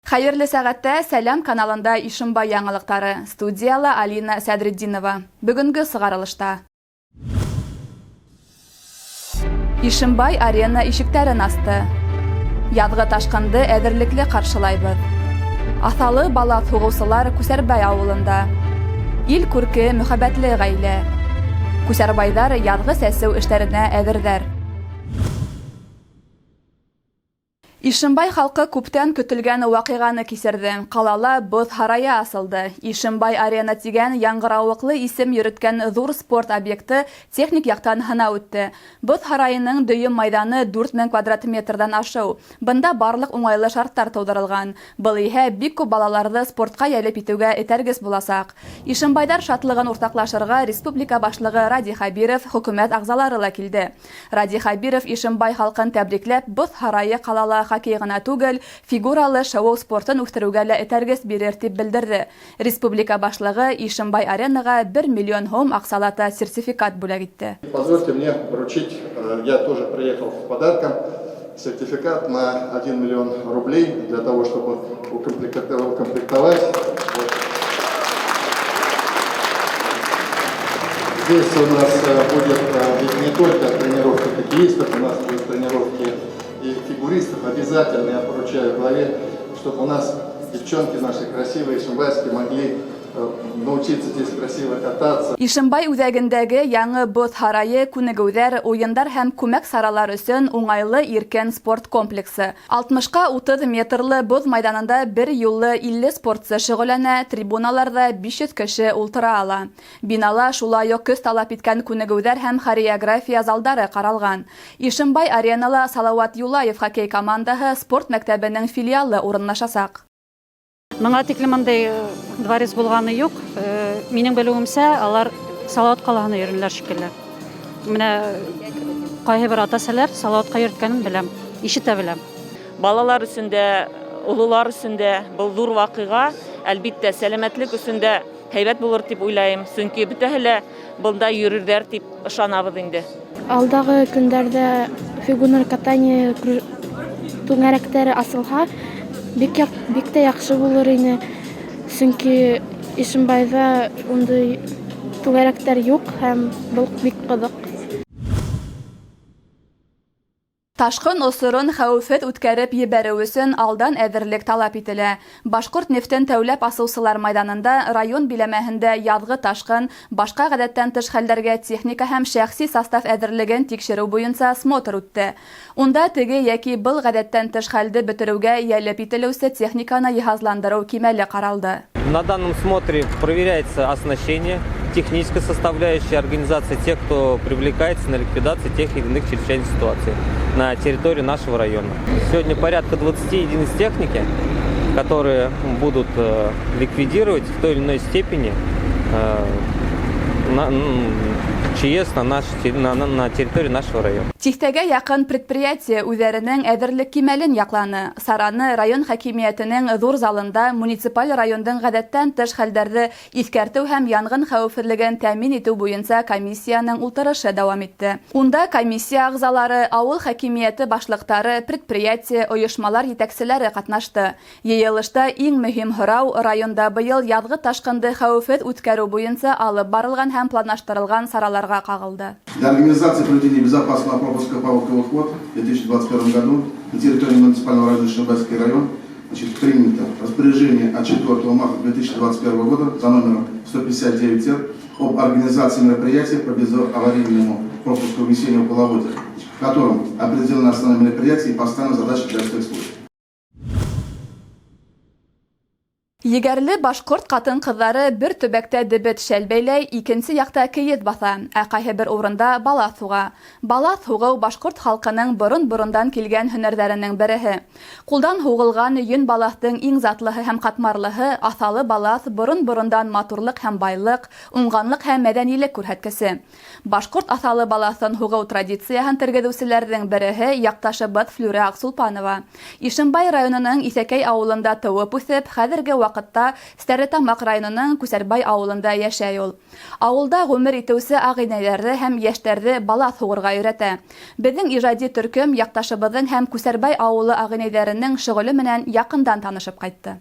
Хәерле сәгатьтә Сәлам каналында Ишембай яңалыктары. Студияла Алина Сәдретдинова. Бүгенге сыгарылышта. Ишембай арена ишектәрен асты. Язгы ташкынды әзерлекле каршылайбыз. Асалы бала сугучылар Күсәрбай авылында. Ил күрке мөхәббәтле гаилә. Күсәрбайдар язгы сәсеү эшләренә әзердәр. Ишембай халкы күптән көтелгән вакыйганы кисерде. Калала боз һарае асылды. Ишембай арена дигән яңгыравыклы исем йөрткән зур спорт объекты техник яктан һынау үтте. Боз һарайының дөйем майданы 4000 квадрат метрдан ашыу. Бында барлык уңайлы шарттар тудырылган. Был иһә бик күп балаларны спортка ялеп итүгә этәргес буласак. Ишембайдар шатлыгын уртаклашырга республика башлыгы Ради Хабиров хөкүмәт агзалары ла килде. Ради Хабиров Ишембай халкын тәбрикләп, боз һарае калала хоккей гына түгел, фигуралы шоу спортын үстерүгә лә этәргес бирер дип белдерде. Республика башлыгы Ишембай аренага 1 миллион һум аксалата сертификат бүләк итте. Позвольте мне вручить, я тоже приехал с подарком, сертификат на 1 миллион рублей для того, чтобы укомплектовать. Здесь у нас будет не только тренировка хоккеистов, у нас будут тренировки и фигуристов. Обязательно я поручаю главе, чтобы у нас девчонки наши красивые, ишембайские, могли научиться здесь красиво кататься. Ишембай үзәгендәге яңы боз һарае күнегүләр, уендар һәм күмәк саралар өчен уңайлы иркен спорт комплексы. 60-ка 30 метрлы боз майданында бер юллы 50 спортчы шөгыльләнә, трибуналарда 500 кеше ултыра ала. Бинала шулай ук көз талап иткән күнегүләр һәм хореография залдары каралган. Ишембай аренала Салават Юлаев хоккей командаһы спорт мәктәбенең филиалы урынлашасак. Моңа тиклем андай дворец булганы юк. Минең белүемсә, алар Салават калаһына йөриләр шикелле. Менә кайһы бер ата-әсәләр Салаватка йөрткәнен беләм, ишетә беләм. Балалар өчен дә, улылар өчен дә бу зур вакыйга, әлбиттә сәламәтлек өчен дә һәйбәт булыр дип уйлайм. Чөнки бөтәһе лә бында йөрерләр дип ышанабыз инде. Алдагы көндәрдә фигурное катание түңәрәктәре асылһа, бик тә яхшы булыр ине. Чөнки Ишембайда ундай түгәрәктәр юк һәм бу бик кызык. Ташкын осырын хәүефет үткәреп ебәрү өчен алдан әзерлек талап ителә. Башкорт нефтен тәүләп асучылар майданында район биләмәһендә язгы ташкын, башка гадәттән тыш хәлләргә техника һәм шәхси состав әзерлеген тикшерү буенча смотр үтте. Унда теге яки был гадәттән тыш хәлде бетерүгә ялеп ителүсе техниканы җиһазландыру кимәле каралды. На данном смотре проверяется оснащение, техническая составляющая организации тех, кто привлекается на ликвидацию тех или иных чрезвычайных ситуаций на территории нашего района. Сегодня порядка 20 единиц техники, которые будут ликвидировать в той или иной степени ЧС на территории нашего района. Тихтәгә якын предприятие үзләренең әзерлек кимәлен якланы. Сараны район хакимиятенең зур залында муниципаль райондың гадәттән тыш хәлләрне искәртү һәм янгын хәвефлеген тәэмин итү буенча комиссияның утырышы дәвам итте. Унда комиссия агзалары, авыл хакимияте башлыктары, предприятие, оешмалар җитәкчеләре катнашты. Йыелышта иң мөһим һорау районда быел язгы ташкынды хәвефет үткәрү буенча алып барылган һәм планлаштырылган сараларга кагылды. Для организации проведения безопасного пропуска Павловского вход в 2021 году на территории муниципального района Ишембайский район принято распоряжение от 4 марта 2021 года за номером 159 об организации мероприятия по безаварийному пропуску весеннего половодья, в котором определены основные мероприятия и поставлены задачи для всех случаев. Егәрле башкорт катын-кызлары бер төбәктә дебет шәлбәйләй, икенче якта киез баса, ә кайһы бер урында бала суга. Бала сугу башкорт халкының борын-борындан килгән һөнәрләренең береһе. Кулдан һугылган йөн баластың иң затлыһы һәм катмарлыһы асалы балас борын-борындан матурлык һәм байлык, уңганлык һәм мәдәнилек күрһәткесе. Башкорт асалы баласын һугу традицияһын тергеҙеүселәрҙең береһе якташыбыҙ Флүрә Аксулпанова. Ишембай районының Исәкәй ауылында тыуып үҫеп, хәҙерге вакытта Стәрлетамак районының Күсәрбай авылында яшәй ул. Авылда гомер итүсе агыйнәләрне һәм яшьләрне бала сугырга өйрәтә. Безнең иҗади төркем якташыбызның һәм Күсәрбай авылы агыйнәләренең шөгыле менән якындан танышып кайтты.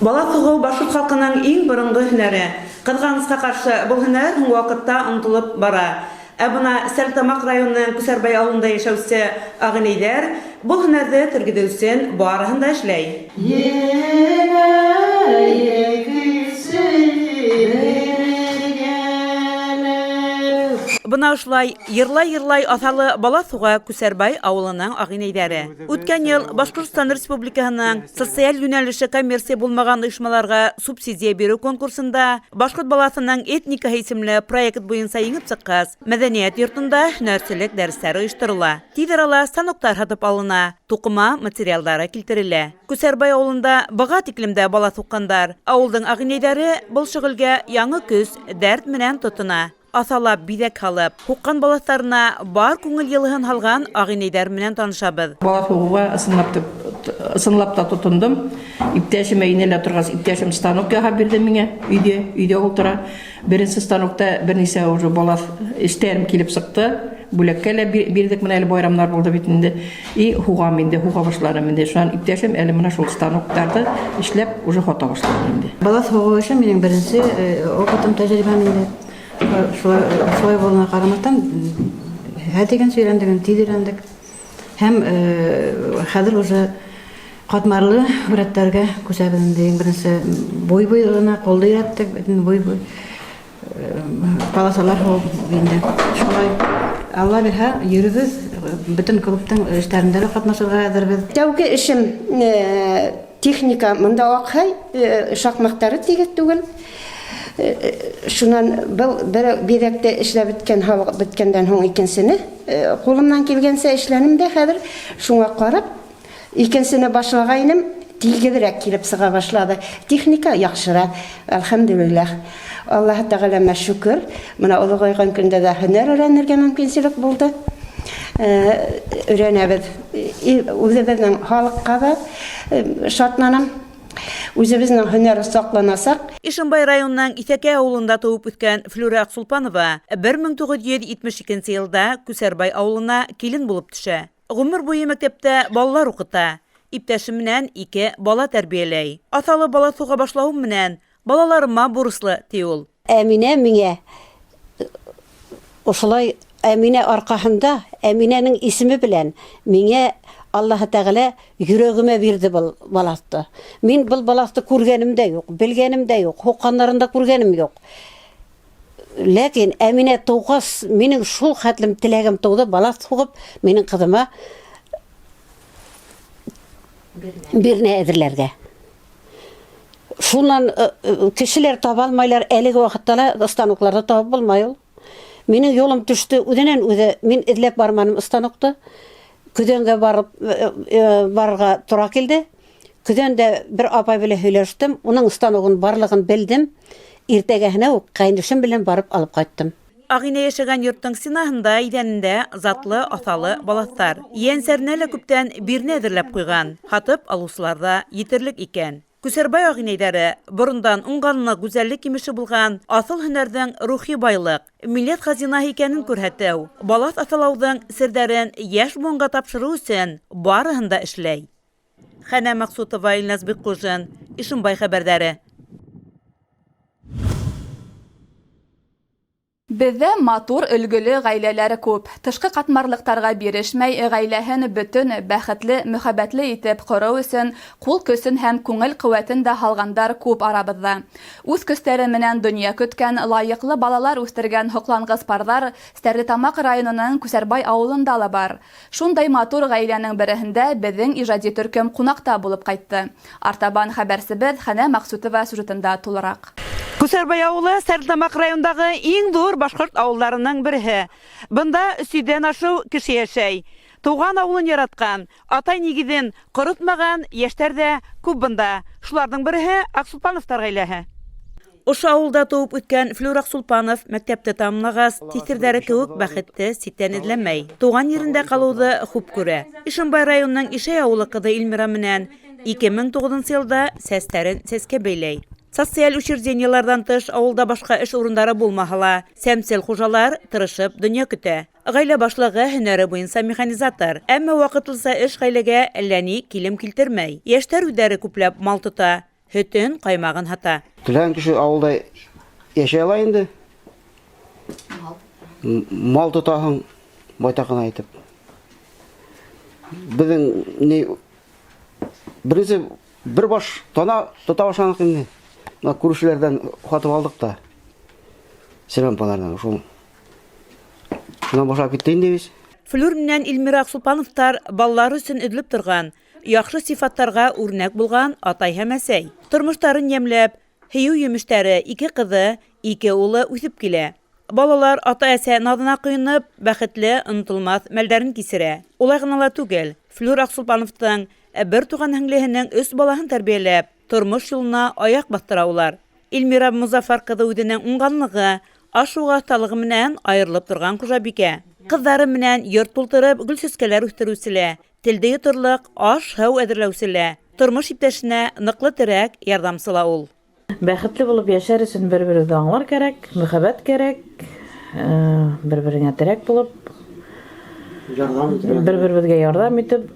Бала сугу башкорт халкының иң борынгы һөнәре. Кызганычка каршы бу һөнәр һуң вакытта онытылып бара. Бuna Стәрлетамак районының Күсәрбай авылында яшәүче агыйнәләр бу һөнәрне тергеҙеүсен барыһын да эшләй. Бына ушулай йырлай аҫалы бала суга Күсәрбай авылының агыйнәләре. Үткән ел Башҡортостан Республикаһының социаль йүнәлеше коммерция булмаган оешмаларга субсидия бирү конкурсында башҡорт баласының этникаһы исемле проект буйынса еңеп сыҡҡас, мәҙәниәт йортонда һөнәрселек дәрестәре ойошторола. Тиҙ арала станоктар һатып алына, туҡыма материалдары килтерелә. Күсәрбай авылында быға тиклемдә бала суҡҡандар. Ауылдың агыйнәләре был шөғөлгә яңы көс, дәрт менән тотона. Аҫалап, биҙәк һалып, һуҡҡан балаҫтарына бар күңел йылыһын һалған агыйнәләр менән танышабыҙ. Бала һуғуға ысынлап та тотондом. Иптәшем әйнәлә торғас, иптәшем станок яһап бирҙе миңә, өйҙә ултыра. Беренсе станокта бер нисә уже бала эштәрем килеп сыҡты. Бүләккә лә бирҙек, менә әле байрамдар булды бит инде. И һуғам инде, һуға башларым инде. Шунан иптәшем әле менә шул станоктарҙы эшләп уже һата башлады инде. Бала һуғыу эше минең беренсе опытым, тәжрибәм инде. Шулай булуына ҡарамаҫтан, һәтеген сөйрәндек, тиҙ өйрәндек. Һәм хәҙер уже ҡатмарлы һүрәттәргә күсәбеҙ инде. Беренсе буй-буй ғына ҡулды өйрәттек, буй-буй паласалар һуғып инде. Шулай Алла бирһә, йөрөбөҙ, бөтөн клубтың эштәрендә лә ҡатнашырға әҙербеҙ. Тәүге эшем техника, мында аҡһай, шаҡмаҡтары тигеҙ түгел. Шунан бер биҙәкте эшләп бөткәндән һуң икенсене ҡулымдан килгәнсә эшләнем дә хәҙер шуңа ҡарап икенсене башлағайным, тигеҙерәк килеп сыға башлады. Техника яҡшыра, әлхәмдүлилләһ. Аллаһ тәғәләмә шөкөр. Мына олоғайған көндә дә һөнәр өйрәнергә мөмкинселек булды. Өйрәнәбеҙ. Үҙебеҙҙең халыҡҡа да шатланам. Үзебезнең һөнәр саҡланасаҡ. Ишембай районының Иҫәкәй ауылында тыуып үҫкән Флюра Аҡсулпанова 1972 йылда Күсәрбай ауылына килен булып төшә. Ғүмер буйы мәктәптә балалар уҡыта. Иптәше менән 2 бала тәрбиәләй. Аҫалы бала суға башлауым менән балаларыма бурыслы, ти ул. Әминә миңә ошолай Әминә арҡаһында, Әминәнең исеме белән миңә Аллаһ Тәғәлә йөрәгемә бирде был балаҫты. Мин был балаҫты күргәнем дә юҡ, белгәнем дә юҡ, һуҡҡандарында күргәнем юҡ. Ләкин Әминә тыуғас, минең шул хәтлем теләгем тыуҙы, балаҫ һуғып, минең ҡыҙыма бирнә әҙерләргә. Шунан кешеләр таба алмайлар, әлеге ваҡытта ла станокларҙы табып булмай ул. Минең юлым төштө үҙенән-үҙе, мин эҙләп барманым станокты. Көҙәнгә барырға тура килде. Көҙәндә бер апай белән һөйләштем, уның станогын барлығын белдем. Иртәгәһенә үк ҡайнышым белән барып алып ҡайттым. Ағине йәшәгән йорттың стенаһында, иҙәнендә затлы, аҫалы балаҫтар. Ейәнсәренә лә күптән бирне әҙерләп ҡуйған. Һатып алыусылар да етерлек икән. Күсәрбай ағинәйҙәре борондан уңғанлыҡ, гүзәллек имеше булған аҫыл һөнәрҙең рухи байлыҡ, милләт хазинаһы икәнен күрһәтеү, балаҫ аҫылауҙың серҙәрен йәш буынға тапшырыу өсөн барыһын да эшләй. Хәнә Мәҡсүтова, Илназ Бикҡужин, Ишембай хәбәрҙәре. Беҙҙә матур, өлгөлө ғаиләләре күп. Тышҡы ҡатмарлыҡтарға бирешмәй, ғаиләһен бөтөн бәхетле, мөхәббәтле итеп ҡороу өсөн ҡул көсөн һәм күңел ҡеүәтен дә һалғандар күп арабыҙҙа. Үҙ көстәре менән донъя көткән, лайыҡлы балалар үҫтергән һоҡланғыс парҙар Стәрлетамак районының Күсәрбай ауылында ла бар. Шундай матур ғаиләнең береһендә беҙҙең ижади төркөм ҡунаҡта булып ҡайтты. Артабан хәбәрсебеҙ Хәнә Мәҡсүтова сюжетында тулыраҡ. Күсәрбай ауылы Стәрлетамак райондағы иң ҙур башҡорт ауылдарының береһе. Бында 300-дән ашыу кеше йәшәй. Тыуған ауылын яратҡан, атай нигеҙен ҡоротмаған йәштәр ҙә күп бында. Шуларҙың береһе Аҡсулпановтар ғаиләһе. Ошо ауылда тыуып үткән Флюра Аҡсулпанов мәктәпте тамамлағас, тиҫтерҙәре кеүек бәхетте ситтән эҙләмәй. Тыуған ерендә ҡалыуҙы хуп күрә. Ишембай районының Ишәй ауылы ҡыҙы Илмира менән 2009 елда сәстәрен сәскә бәйләй. Социаль учреждениялардан тыш авылда башка эш урындары булмаһала, сәмсел хужалар тырышып дөнья көтә. Гаилә башлыгы һөнәре буенча механизатор, әмма вакытлыса эш гаиләгә әллә ни килем килтермәй. Яшьтәр үдәре күпләп мал тота, хөтен, каймагын хата. Теләгән кеше авылда яшәй ала инде. Мал тотаһың байтакын әйтеп. Безнең ни беренче бер баш тана тота башланык инде. Күршеләрдән хатып алдык та. Селампалардан шул. Шуннан башлап китте инде без. Флюр менән Илмира Аксулпановтар балалар өчен эдлеп торган, яхшы сифаттарга үрнәк булган атай һәм әсәй. Тормыштарын ямьләп, һыю йөмештәре 2 кызы, 2 улы үсеп килә. Балалар ата-әсә надына кыйнып, бәхетле, онытылмас мәлдәрен кисерә. Улай гына ла түгел. Флюр Аксулпановтың бер туган һеңлеһенең өс балаһын тәрбияләп, тормыш юлына аяк бастыраулар. Илмира Музафар кызы үзенең уңганлыгы, ашуга талыгы менән аерылып торган хуҗабикә. Кызлары менән йорт тултырып, гөлсөскәләр үстерүселе, телдә йотырлык аш, һау әзерләүселе. Тормыш иптәшенә ныклы терәк, ярдәмсыла ул. Бәхетле булып яшәр өчен бер-беребезне аңлар кирәк, мөхәббәт кирәк, бер-береңә терәк булып, бер-беребезгә ярдәм итеп,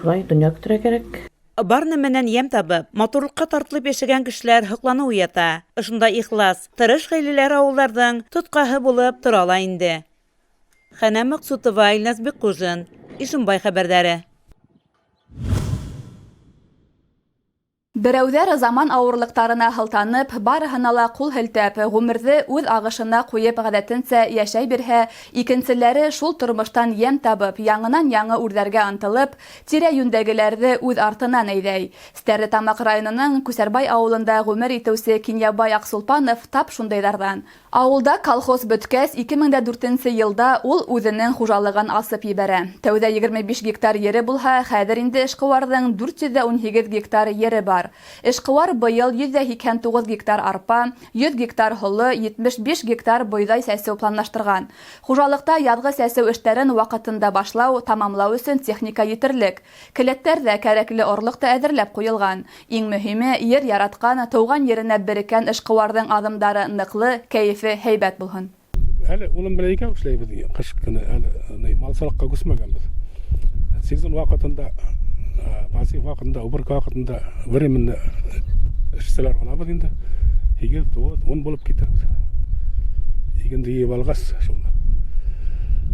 шулай дөнья көтәргә кирәк. Барны менән ям табып, матурлыкка тартылып яшәгән кешеләр хөкланы уята. Ошында ихлас, тырыш гаиләләр авылларның тоткаһы булып тора ала инде. Хәнә Максутова, Илназ Беккужин, Ишембай хәбәрләре. Берәүҙәр заман ауырлыҡтарына һылтанып, барыһына ла ҡул һелтәп, ғүмерҙе үҙ ағышына ҡуйып ғәҙәтенсә йәшәй бирһә, икенселәре шул тормоштан йәм табып, яңынан-яңы үрҙәргә ынтылып, тирә-йүндәгеләрҙе үҙ артынан әйҙәй. Стәрлетамаҡ районының Күсәрбай ауылында ғүмер итеүсе Кинйабай Аҡсулпанов тап шундайҙарҙан. Ауылда колхоз бөткәс, 2004 йылда ул үҙенең хужалығын асып ебәрә. Тәүҙә 25 гектар ере булһа, хәҙер инде эшҡыуарҙың 418 гектар ере бар. Эшҡыуар быйыл 189 гектар арпа, 100 гектар һоло, 75 гектар бойҙай сәсеү планлаштырған. Хужалыҡта яҙғы сәсеү эштәрен ваҡытында башлау, тамамлау өсөн техника етерлек. Келәттәр ҙә кәрәкле орлоҡта әҙерләп ҡуйылған. Иң мөһиме, ер яратҡан, тыуған еренә береккән эшҡыуарҙың аҙымдары ныҡлы, кәйефе һәйбәт булһын. Әле улым белән икәү эшләйбеҙ, ҡыш көнө әле малсылыҡҡа күсмәгәнбеҙ. Сезон ваҡытында, пассив ваҡытында, убырка ваҡытында временно эшселәр алабыҙ инде. 2-10 булып китәбеҙ. Игенде йыйып алғас, шул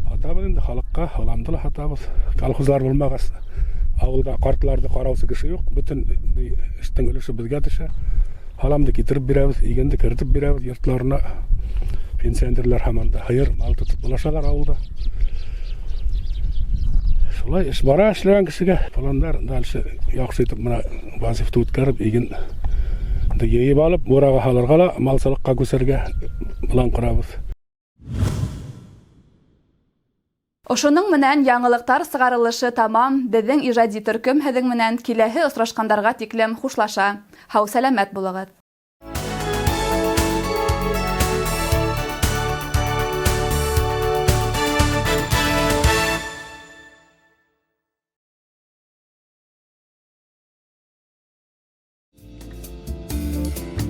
һатабыҙ инде халыҡҡа, һаламды ла һатабыҙ. Колхозлар булмағас, ауылда ҡартларҙы ҡараусы кеше юҡ. Бөтөн эштең өлөшө беҙгә төшә. Һаламды китереп бирәбеҙ, игенде кертеп бирәбеҙ йортларына. Пенсионерлар һаманда һыйыр, мал тотоп булашалар ауылда. Шулай эш бара эшләгән кешегә пландар дальше яҡшы итеп мына вазифты үткәреп, иген йыйып алып, бурага һалырға ла малсылыҡҡа күсергә план ҡорабыҙ. Ошоның менән яңылыҡтар сығарылышы тамам. Беҙҙең ижади төркөм һеҙҙең менән киләһе осрашҡандарға тиклем хушлаша. Һау сәләмәт булығыҙ.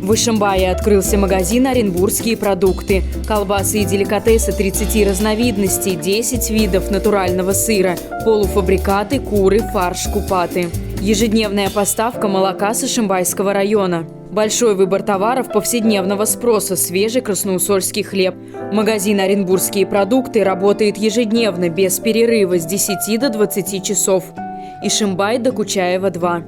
В Ишимбае открылся магазин «Оренбургские продукты». Колбасы и деликатесы 30 разновидностей, 10 видов натурального сыра, полуфабрикаты, куры, фарш, купаты. Ежедневная поставка молока с Ишимбайского района. Большой выбор товаров повседневного спроса, свежий красноусольский хлеб. Магазин «Оренбургские продукты» работает ежедневно, без перерыва, с 10 до 20 часов. Ишимбай, Докучаева, 2.